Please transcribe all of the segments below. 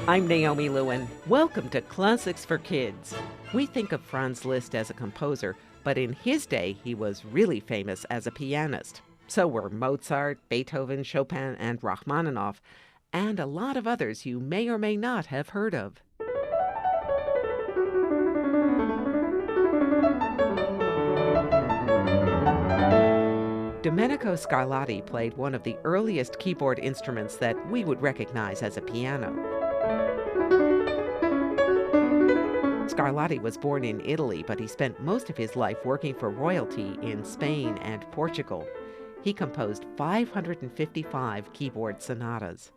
I'm Naomi Lewin. Welcome to Classics for Kids. We think of Franz Liszt as a composer, but in his day, he was really famous as a pianist. So were Mozart, Beethoven, Chopin, and Rachmaninoff, and a lot of others you may or may not have heard of. Domenico Scarlatti played one of the earliest keyboard instruments that we would recognize as a piano. Scarlatti was born in Italy, but he spent most of his life working for royalty in Spain and Portugal. He composed 555 keyboard sonatas.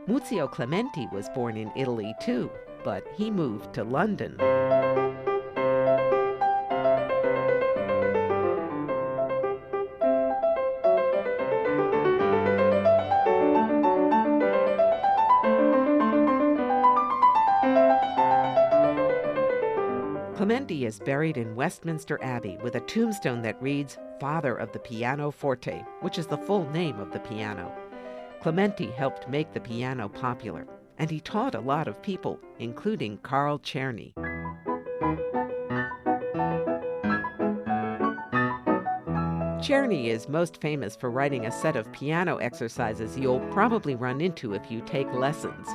Muzio Clementi was born in Italy too, but he moved to London. Clementi is buried in Westminster Abbey with a tombstone that reads Father of the Pianoforte, which is the full name of the piano. Clementi helped make the piano popular, and he taught a lot of people, including Carl Czerny. Czerny is most famous for writing a set of piano exercises you'll probably run into if you take lessons.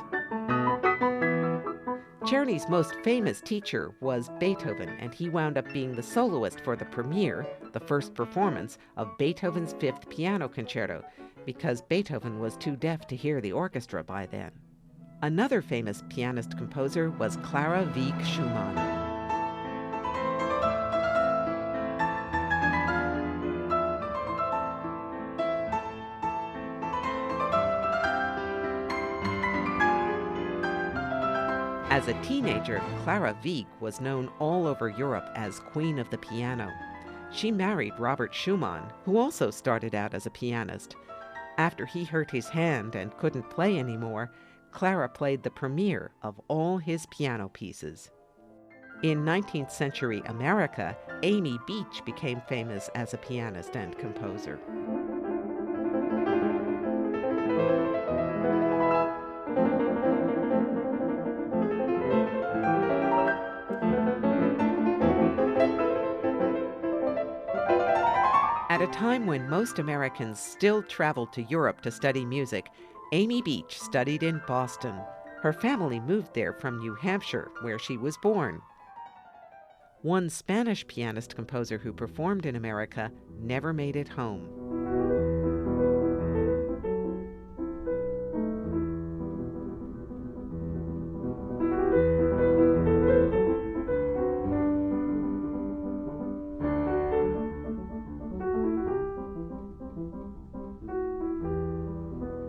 Czerny's most famous teacher was Beethoven, and he wound up being the soloist for the premiere, the first performance, of Beethoven's Fifth Piano Concerto, because Beethoven was too deaf to hear the orchestra by then. Another famous pianist-composer was Clara Wieck Schumann. As a teenager, Clara Wieck was known all over Europe as Queen of the Piano. She married Robert Schumann, who also started out as a pianist. After he hurt his hand and couldn't play anymore, Clara played the premiere of all his piano pieces. In 19th century America, Amy Beach became famous as a pianist and composer. At a time when most Americans still traveled to Europe to study music, Amy Beach studied in Boston. Her family moved there from New Hampshire, where she was born. One Spanish pianist-composer who performed in America never made it home.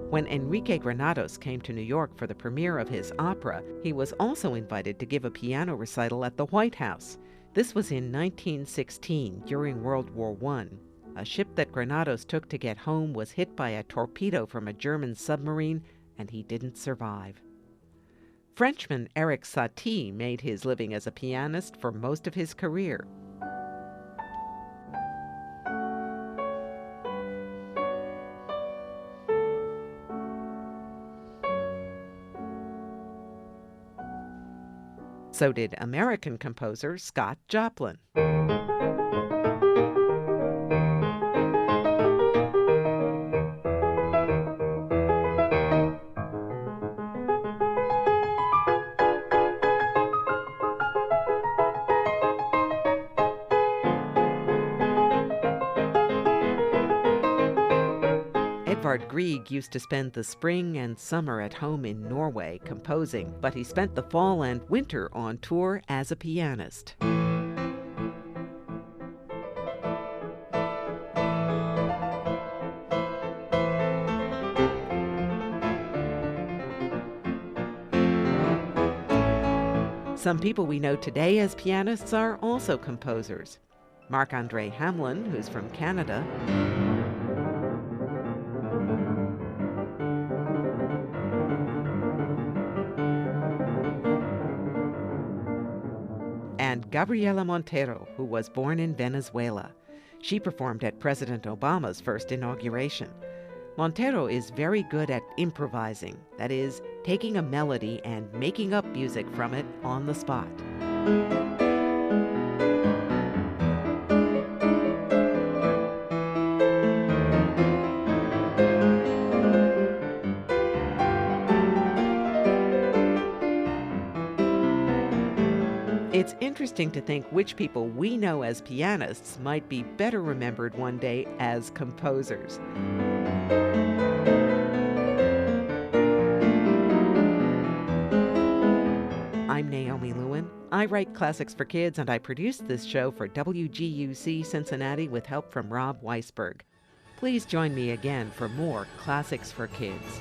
When Enrique Granados came to New York for the premiere of his opera, he was also invited to give a piano recital at the White House. This was in 1916, during World War I. A ship that Granados took to get home was hit by a torpedo from a German submarine, and he didn't survive. Frenchman Erik Satie made his living as a pianist for most of his career. So did American composer Scott Joplin. Edvard Grieg used to spend the spring and summer at home in Norway composing, but he spent the fall and winter on tour as a pianist. Some people we know today as pianists are also composers. Marc-André Hamelin, who's from Canada, and Gabriela Montero, who was born in Venezuela. She performed at President Obama's first inauguration. Montero is very good at improvising, that is, taking a melody and making up music from it on the spot. It's interesting to think which people we know as pianists might be better remembered one day as composers. I'm Naomi Lewin. I write classics for kids, and I produce this show for WGUC Cincinnati with help from Rob Weisberg. Please join me again for more Classics for Kids.